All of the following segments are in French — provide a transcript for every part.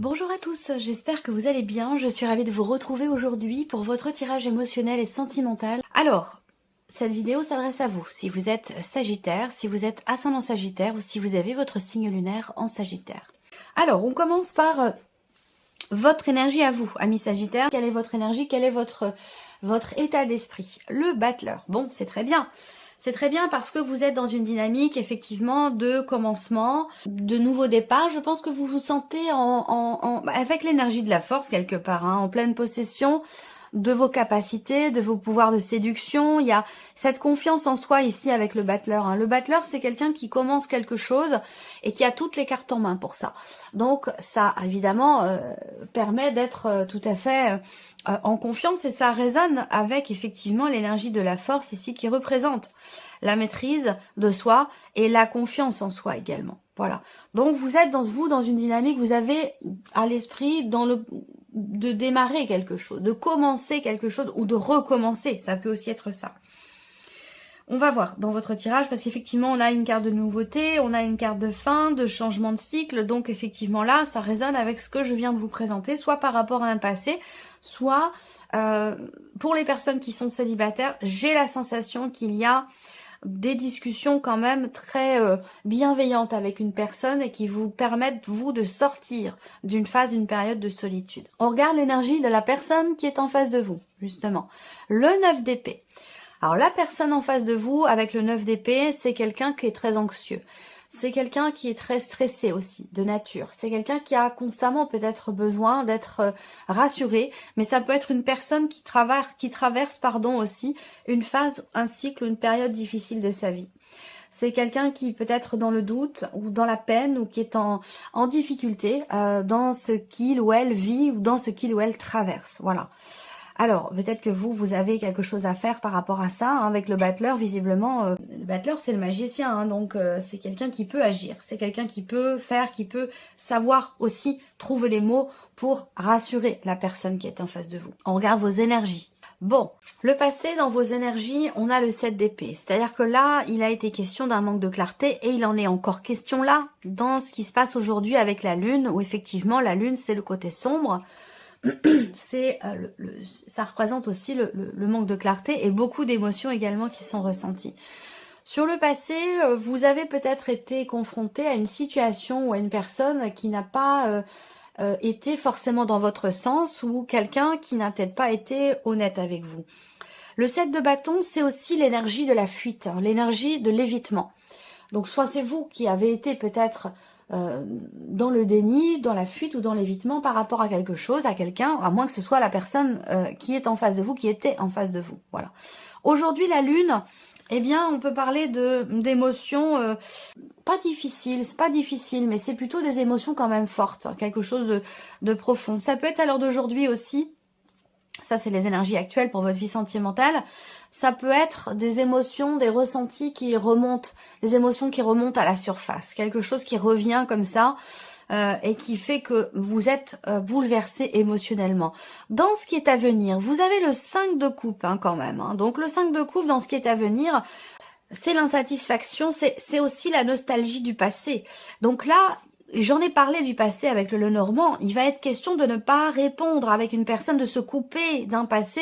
Bonjour à tous, j'espère que vous allez bien. Je suis ravie de vous retrouver aujourd'hui pour votre tirage émotionnel et sentimental. Alors, cette vidéo s'adresse à vous, si vous êtes Sagittaire, si vous êtes ascendant Sagittaire ou si vous avez votre signe lunaire en Sagittaire. Alors, on commence par votre énergie à vous, amis Sagittaire. Quelle est votre énergie? Quel est votre état d'esprit? Le battleur. Bon, c'est très bien. C'est très bien parce que vous êtes dans une dynamique effectivement de commencement, de nouveau départ. Je pense que vous vous sentez avec l'énergie de la force quelque part, hein, en pleine possession de vos capacités, de vos pouvoirs de séduction. Il y a cette confiance en soi ici avec le battleur, hein. Le battleur, c'est quelqu'un qui commence quelque chose et qui a toutes les cartes en main pour ça. Donc ça, évidemment, permet d'être tout à fait en confiance et ça résonne avec effectivement l'énergie de la force ici qui représente la maîtrise de soi et la confiance en soi également. Voilà. Donc vous êtes dans une dynamique, vous avez à l'esprit de démarrer quelque chose, de commencer quelque chose ou de recommencer. Ça peut aussi être ça. On va voir dans votre tirage parce qu'effectivement on a une carte de nouveauté, on a une carte de fin, de changement de cycle. Donc effectivement là, ça résonne avec ce que je viens de vous présenter, soit par rapport à un passé, soit pour les personnes qui sont célibataires, j'ai la sensation qu'il y a des discussions quand même très bienveillantes avec une personne et qui vous permettent, vous, de sortir d'une phase, d'une période de solitude. On regarde l'énergie de la personne qui est en face de vous, justement. Le 9 d'épée. Alors la personne en face de vous, avec le 9 d'épée, c'est quelqu'un qui est très anxieux. C'est quelqu'un qui est très stressé aussi, de nature. C'est quelqu'un qui a constamment peut-être besoin d'être rassuré, mais ça peut être une personne qui traverse aussi une phase, un cycle, une période difficile de sa vie. C'est quelqu'un qui peut être dans le doute ou dans la peine ou qui est en difficulté dans ce qu'il ou elle vit ou dans ce qu'il ou elle traverse. Voilà. Alors, peut-être que vous avez quelque chose à faire par rapport à ça, hein, avec le battleur, visiblement. Le battleur, c'est le magicien, hein, donc c'est quelqu'un qui peut agir. C'est quelqu'un qui peut faire, qui peut savoir aussi trouver les mots pour rassurer la personne qui est en face de vous. On regarde vos énergies. Bon, le passé, dans vos énergies, on a le 7 d'épée. C'est-à-dire que là, il a été question d'un manque de clarté et il en est encore question là, dans ce qui se passe aujourd'hui avec la Lune, où effectivement, la Lune, c'est le côté sombre. C'est ça représente aussi le manque de clarté et beaucoup d'émotions également qui sont ressenties. Sur le passé, vous avez peut-être été confronté à une situation ou à une personne qui n'a pas été forcément dans votre sens ou quelqu'un qui n'a peut-être pas été honnête avec vous. Le 7 de bâton, c'est aussi l'énergie de la fuite, hein, l'énergie de l'évitement. Donc soit c'est vous qui avez été peut-être dans le déni, dans la fuite ou dans l'évitement par rapport à quelque chose, à quelqu'un, à moins que ce soit la personne qui est en face de vous, qui était en face de vous. Voilà. Aujourd'hui, la Lune, eh bien, on peut parler d'émotions pas difficiles, c'est pas difficile, mais c'est plutôt des émotions quand même fortes, hein, quelque chose de profond. Ça peut être à l'heure d'aujourd'hui aussi. Ça, c'est les énergies actuelles pour votre vie sentimentale. Ça peut être des émotions, des ressentis qui remontent, des émotions qui remontent à la surface. Quelque chose qui revient comme ça et qui fait que vous êtes bouleversé émotionnellement. Dans ce qui est à venir, vous avez le 5 de coupe hein, quand même. Hein. Donc le 5 de coupe, dans ce qui est à venir, c'est l'insatisfaction, c'est aussi la nostalgie du passé. Donc là, j'en ai parlé du passé avec le Lenormand. Il va être question de ne pas répondre avec une personne, de se couper d'un passé.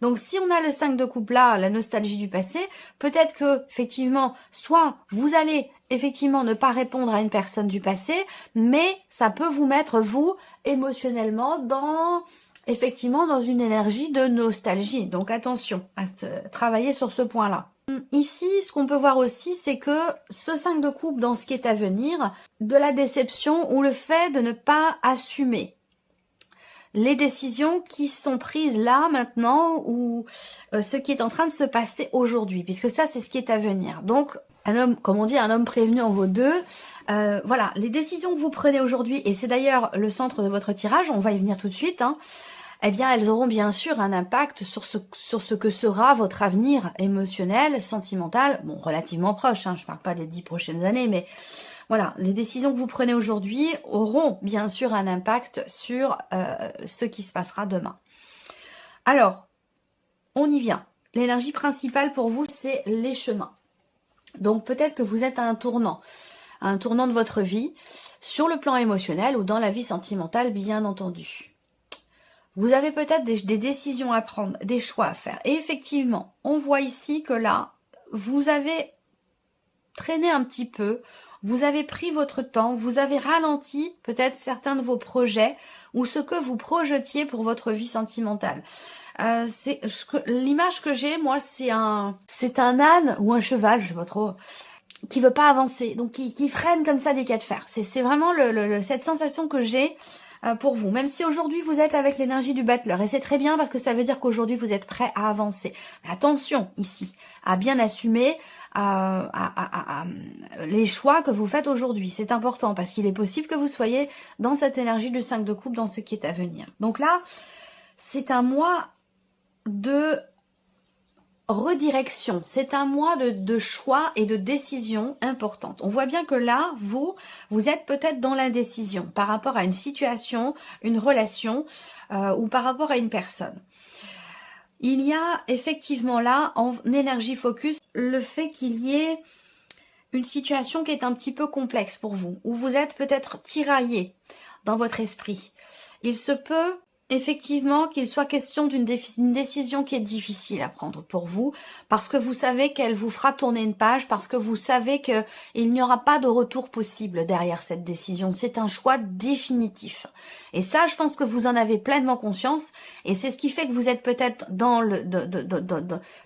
Donc si on a le 5 de coupe là, la nostalgie du passé, peut-être que effectivement, soit vous allez effectivement ne pas répondre à une personne du passé, mais ça peut vous mettre vous émotionnellement dans une énergie de nostalgie. Donc attention à travailler sur ce point-là. Ici, ce qu'on peut voir aussi, c'est que ce 5 de coupe dans ce qui est à venir, de la déception ou le fait de ne pas assumer les décisions qui sont prises là, maintenant, ou ce qui est en train de se passer aujourd'hui, puisque ça, c'est ce qui est à venir. Donc, un homme, comme on dit, un homme prévenu en vaut deux. Voilà, les décisions que vous prenez aujourd'hui, et c'est d'ailleurs le centre de votre tirage, on va y venir tout de suite, hein, eh bien, elles auront bien sûr un impact sur ce que sera votre avenir émotionnel, sentimental, bon, relativement proche, hein, je ne parle pas des 10 prochaines années, mais voilà, les décisions que vous prenez aujourd'hui auront bien sûr un impact sur ce qui se passera demain. Alors, on y vient. L'énergie principale pour vous, c'est les chemins. Donc peut-être que vous êtes à un tournant. un tournant de votre vie, sur le plan émotionnel ou dans la vie sentimentale, bien entendu. Vous avez peut-être des décisions à prendre, des choix à faire. Et effectivement, on voit ici que là, vous avez traîné un petit peu, vous avez pris votre temps, vous avez ralenti peut-être certains de vos projets ou ce que vous projetiez pour votre vie sentimentale. L'image que j'ai, moi, c'est un âne ou un cheval, je sais pas trop, qui veut pas avancer, donc qui freine comme ça des cas de fer. C'est vraiment cette sensation que j'ai pour vous, même si aujourd'hui vous êtes avec l'énergie du battleur, et c'est très bien parce que ça veut dire qu'aujourd'hui vous êtes prêt à avancer. Mais attention ici, à bien assumer les choix que vous faites aujourd'hui. C'est important parce qu'il est possible que vous soyez dans cette énergie du 5 de coupe, dans ce qui est à venir. Donc là, c'est un mois de redirection, c'est un mois de choix et de décisions importantes. On voit bien que là, vous êtes peut-être dans l'indécision par rapport à une situation, une relation ou par rapport à une personne. Il y a effectivement là, en énergie focus, le fait qu'il y ait une situation qui est un petit peu complexe pour vous, où vous êtes peut-être tiraillé dans votre esprit. Il se peut effectivement qu'il soit question d'une décision qui est difficile à prendre pour vous, parce que vous savez qu'elle vous fera tourner une page, parce que vous savez qu'il n'y aura pas de retour possible derrière cette décision. C'est un choix définitif. Et ça, je pense que vous en avez pleinement conscience, et c'est ce qui fait que vous êtes peut-être dans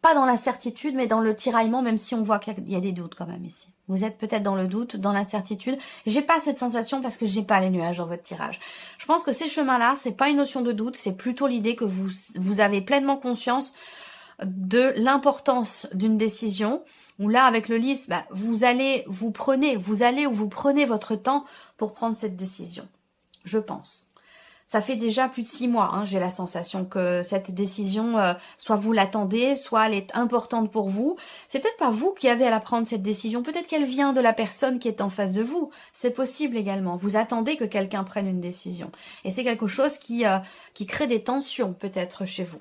pas dans l'incertitude, mais dans le tiraillement, même si on voit qu'il y a des doutes quand même ici. Vous êtes peut-être dans le doute, dans l'incertitude. J'ai pas cette sensation parce que j'ai pas les nuages dans votre tirage. Je pense que ces chemins-là, c'est pas une notion de doute, c'est plutôt l'idée que vous avez pleinement conscience de l'importance d'une décision. Où là, avec le lys, vous prenez votre temps pour prendre cette décision. Je pense. Ça fait déjà plus de 6 mois, hein, j'ai la sensation que cette décision, soit vous l'attendez, soit elle est importante pour vous. C'est peut-être pas vous qui avez à la prendre cette décision, peut-être qu'elle vient de la personne qui est en face de vous. C'est possible également. Vous attendez que quelqu'un prenne une décision. Et c'est quelque chose qui crée des tensions peut-être chez vous.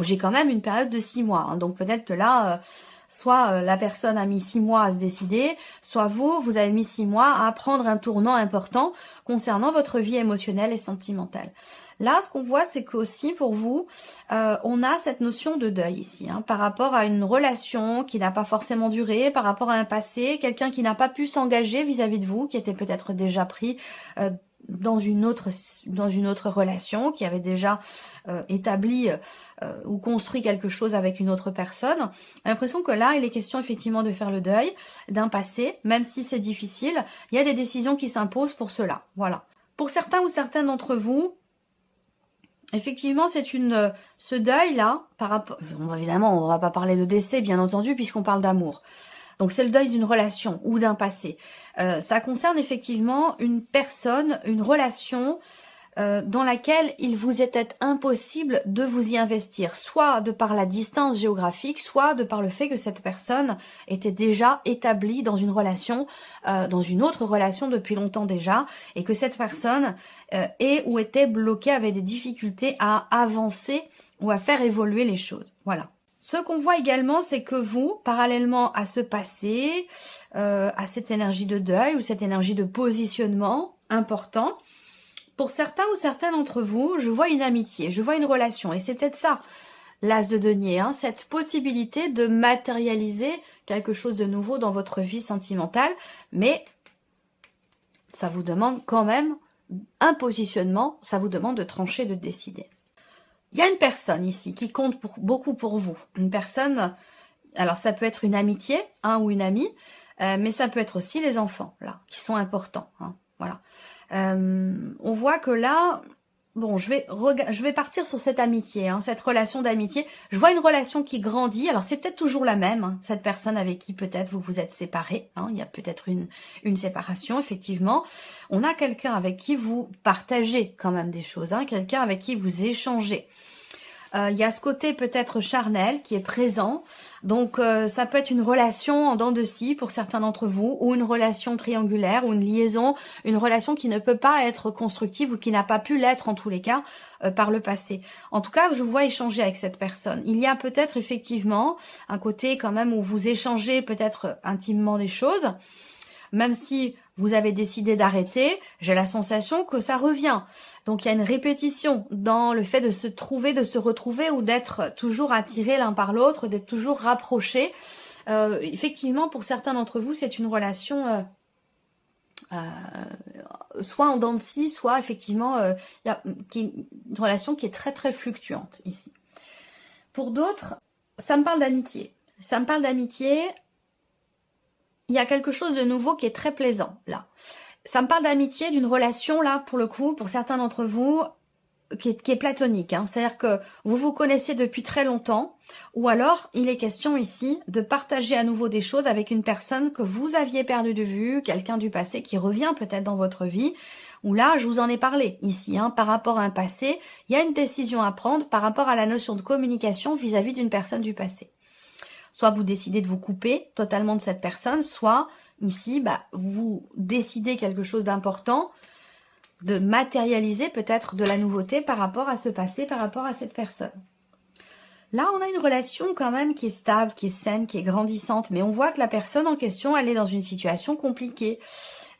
J'ai quand même une période de 6 mois, hein, donc peut-être que là... soit la personne a mis 6 mois à se décider, soit vous avez mis 6 mois à prendre un tournant important concernant votre vie émotionnelle et sentimentale. Là, ce qu'on voit, c'est qu'aussi pour vous, on a cette notion de deuil ici, hein, par rapport à une relation qui n'a pas forcément duré, par rapport à un passé, quelqu'un qui n'a pas pu s'engager vis-à-vis de vous, qui était peut-être déjà pris dans une autre relation, qui avait déjà établi ou construit quelque chose avec une autre personne. J'ai l'impression que là, il est question effectivement de faire le deuil d'un passé, même si c'est difficile. Il y a des décisions qui s'imposent pour cela. Voilà. Pour certains ou certaines d'entre vous, effectivement, c'est ce deuil-là, par rapport, évidemment, on ne va pas parler de décès, bien entendu, puisqu'on parle d'amour. Donc c'est le deuil d'une relation ou d'un passé. Ça concerne effectivement une personne, une relation dans laquelle il vous était impossible de vous y investir, soit de par la distance géographique, soit de par le fait que cette personne était déjà établie dans une relation, dans une autre relation depuis longtemps déjà, et que cette personne est ou était bloquée, avait des difficultés à avancer ou à faire évoluer les choses. Voilà. Ce qu'on voit également, c'est que vous, parallèlement à ce passé, à cette énergie de deuil ou cette énergie de positionnement important, pour certains ou certaines d'entre vous, je vois une amitié, je vois une relation. Et c'est peut-être ça, l'as de denier, hein, cette possibilité de matérialiser quelque chose de nouveau dans votre vie sentimentale. Mais ça vous demande quand même un positionnement, ça vous demande de trancher, de décider. Il y a une personne ici qui compte beaucoup pour vous. Une personne, alors ça peut être une amitié, un ou une amie, mais ça peut être aussi les enfants, là, qui sont importants. Hein, voilà. On voit que là, bon, je vais partir sur cette amitié, hein, cette relation d'amitié. Je vois une relation qui grandit. Alors c'est peut-être toujours la même, hein, cette personne avec qui peut-être vous vous êtes séparés. Hein, il y a peut-être une séparation, effectivement. On a quelqu'un avec qui vous partagez quand même des choses, hein, quelqu'un avec qui vous échangez. Il y a ce côté peut-être charnel qui est présent. Donc ça peut être une relation en dents de scie pour certains d'entre vous, ou une relation triangulaire, ou une liaison, une relation qui ne peut pas être constructive ou qui n'a pas pu l'être en tous les cas par le passé. En tout cas, je vous vois échanger avec cette personne. Il y a peut-être effectivement un côté quand même où vous échangez peut-être intimement des choses. même si vous avez décidé d'arrêter, j'ai la sensation que ça revient. Donc il y a une répétition dans le fait de se trouver, de se retrouver ou d'être toujours attirés l'un par l'autre, d'être toujours rapprochés. Effectivement, pour certains d'entre vous, c'est une relation soit en dents de scie, soit effectivement une relation qui est très très fluctuante ici. Pour d'autres, ça me parle d'amitié. Ça me parle d'amitié. Il y a quelque chose de nouveau qui est très plaisant là. Ça me parle d'amitié, d'une relation là, pour le coup, pour certains d'entre vous, qui est platonique. Hein. C'est-à-dire que vous vous connaissez depuis très longtemps, ou alors il est question ici de partager à nouveau des choses avec une personne que vous aviez perdu de vue, quelqu'un du passé qui revient peut-être dans votre vie, où là, je vous en ai parlé ici, hein, par rapport à un passé, il y a une décision à prendre par rapport à la notion de communication vis-à-vis d'une personne du passé. Soit vous décidez de vous couper totalement de cette personne, soit ici, vous décidez quelque chose d'important, de matérialiser peut-être de la nouveauté par rapport à ce passé, par rapport à cette personne. Là, on a une relation quand même qui est stable, qui est saine, qui est grandissante, mais on voit que la personne en question, elle est dans une situation compliquée.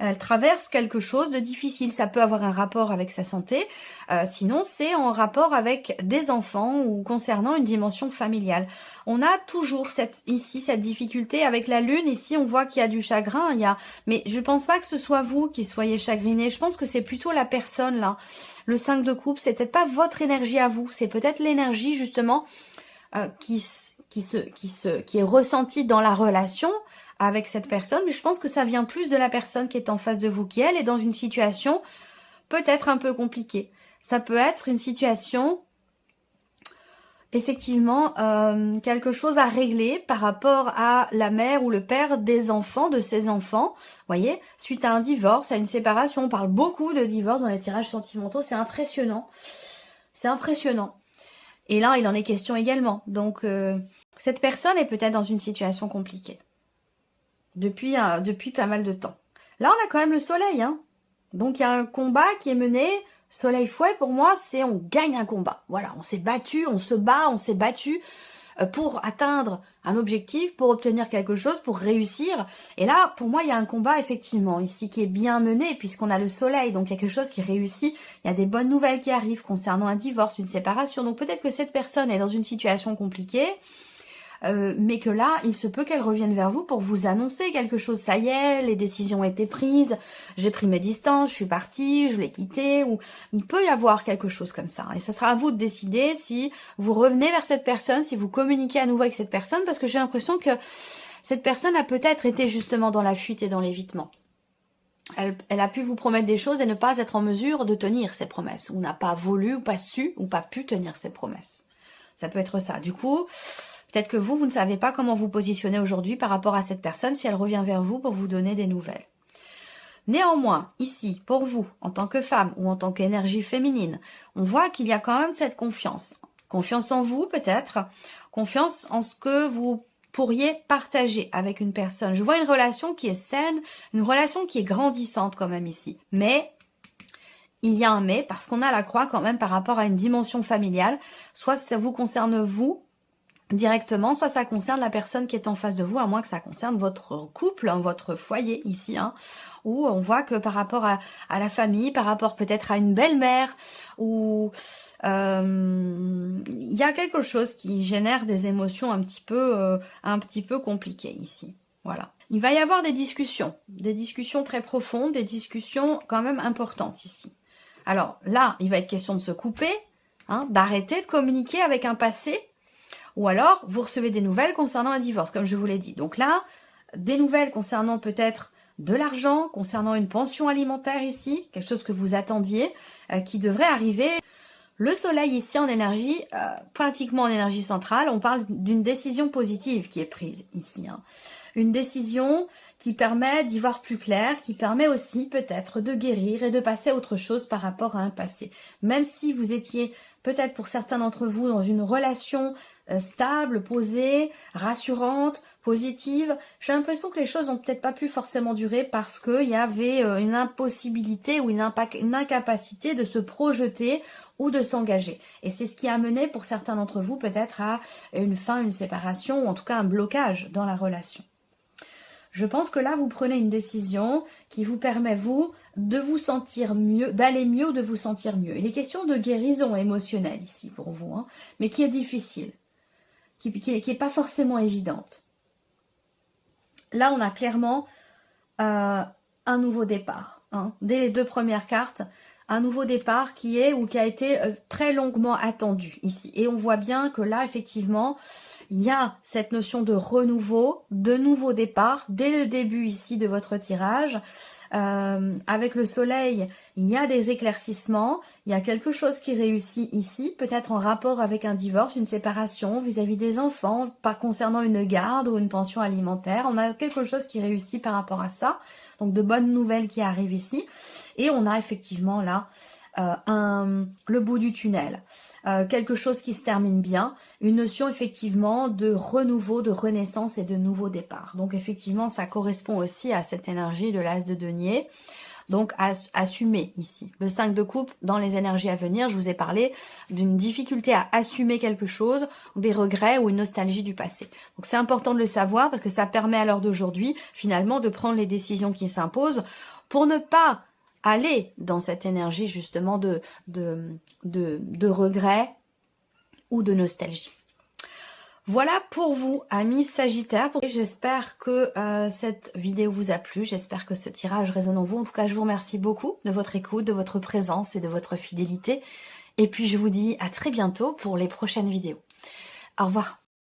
Elle traverse quelque chose de difficile. Ça peut avoir un rapport avec sa santé, sinon c'est en rapport avec des enfants ou concernant une dimension familiale. On a toujours cette difficulté avec la lune. Ici, on voit qu'il y a du chagrin. Mais je pense pas que ce soit vous qui soyez chagriné. Je pense que c'est plutôt la personne là. Le 5 de coupe, c'est peut-être pas votre énergie à vous. C'est peut-être l'énergie justement qui est ressentie dans la relation avec cette personne, mais je pense que ça vient plus de la personne qui est en face de vous, qui elle est dans une situation peut-être un peu compliquée. Ça peut être une situation, effectivement, quelque chose à régler par rapport à la mère ou le père des enfants, de ses enfants, voyez, suite à un divorce, à une séparation. On parle beaucoup de divorce dans les tirages sentimentaux, c'est impressionnant. C'est impressionnant. Et là, il en est question également. Donc, cette personne est peut-être dans une situation compliquée. Depuis pas mal de temps. Là, on a quand même le soleil. Hein. Donc, il y a un combat qui est mené. Soleil fouet, pour moi, c'est on gagne un combat. Voilà, on s'est battu, on se bat, on s'est battu pour atteindre un objectif, pour obtenir quelque chose, pour réussir. Et là, pour moi, il y a un combat, effectivement, ici, qui est bien mené, puisqu'on a le soleil. Donc, il y a quelque chose qui réussit. Il y a des bonnes nouvelles qui arrivent concernant un divorce, une séparation. Donc, peut-être que cette personne est dans une situation compliquée. Mais que là, il se peut qu'elle revienne vers vous pour vous annoncer quelque chose. Ça y est, les décisions ont été prises, j'ai pris mes distances, je suis partie, je l'ai quitté, ou il peut y avoir quelque chose comme ça. Et ça sera à vous de décider si vous revenez vers cette personne, si vous communiquez à nouveau avec cette personne, parce que j'ai l'impression que cette personne a peut-être été justement dans la fuite et dans l'évitement. Elle a pu vous promettre des choses et ne pas être en mesure de tenir ses promesses, ou n'a pas voulu, ou pas su, ou pas pu tenir ses promesses. Ça peut être ça. Du coup, peut-être que vous ne savez pas comment vous positionner aujourd'hui par rapport à cette personne si elle revient vers vous pour vous donner des nouvelles. Néanmoins, ici, pour vous, en tant que femme ou en tant qu'énergie féminine, on voit qu'il y a quand même cette confiance. Confiance en vous peut-être, confiance en ce que vous pourriez partager avec une personne. Je vois une relation qui est saine, une relation qui est grandissante quand même ici. Mais il y a un mais, parce qu'on a la croix quand même par rapport à une dimension familiale. Soit ça vous concerne vous, directement, soit ça concerne la personne qui est en face de vous, à moins que ça concerne votre couple, hein, votre foyer ici, hein, où on voit que par rapport à la famille, par rapport peut-être à une belle-mère, ou il y a quelque chose qui génère des émotions un petit peu compliquées ici. Voilà. Il va y avoir des discussions très profondes, des discussions quand même importantes ici. Alors là, il va être question de se couper, hein, d'arrêter de communiquer avec un passé. Ou alors, vous recevez des nouvelles concernant un divorce, comme je vous l'ai dit. Donc là, des nouvelles concernant peut-être de l'argent, concernant une pension alimentaire ici, quelque chose que vous attendiez, qui devrait arriver. Le soleil ici en énergie, pratiquement en énergie centrale, on parle d'une décision positive qui est prise ici. Hein. Une décision qui permet d'y voir plus clair, qui permet aussi peut-être de guérir et de passer à autre chose par rapport à un passé. Même si vous étiez peut-être pour certains d'entre vous dans une relation stable, posée, rassurante, positive, j'ai l'impression que les choses n'ont peut-être pas pu forcément durer parce qu'il y avait une impossibilité ou une incapacité de se projeter ou de s'engager. Et c'est ce qui a mené pour certains d'entre vous peut-être à une fin, une séparation ou en tout cas un blocage dans la relation. Je pense que là, vous prenez une décision qui vous permet, vous, de vous sentir mieux, d'aller mieux ou de vous sentir mieux. Il est question de guérison émotionnelle ici pour vous, hein, mais qui est difficile, qui est pas forcément évidente. Là, on a clairement un nouveau départ. Hein. Dès les 2 premières cartes, un nouveau départ qui est ou qui a été très longuement attendu ici. Et on voit bien que là, effectivement, il y a cette notion de renouveau, de nouveau départ, dès le début ici de votre tirage. Avec le soleil, il y a des éclaircissements, il y a quelque chose qui réussit ici, peut-être en rapport avec un divorce, une séparation vis-à-vis des enfants, pas concernant une garde ou une pension alimentaire. On a quelque chose qui réussit par rapport à ça, donc de bonnes nouvelles qui arrivent ici. Et on a effectivement là le bout du tunnel, quelque chose qui se termine bien, une notion effectivement de renouveau, de renaissance et de nouveau départ. Donc effectivement, ça correspond aussi à cette énergie de l'as de denier. Donc assumer ici. Le 5 de coupe, dans les énergies à venir, je vous ai parlé d'une difficulté à assumer quelque chose, des regrets ou une nostalgie du passé. Donc c'est important de le savoir parce que ça permet à l'heure d'aujourd'hui, finalement, de prendre les décisions qui s'imposent pour ne pas aller dans cette énergie justement de regret ou de nostalgie. Voilà pour vous, amis Sagittaires. J'espère que cette vidéo vous a plu. J'espère que ce tirage résonne en vous. En tout cas, je vous remercie beaucoup de votre écoute, de votre présence et de votre fidélité. Et puis, je vous dis à très bientôt pour les prochaines vidéos. Au revoir.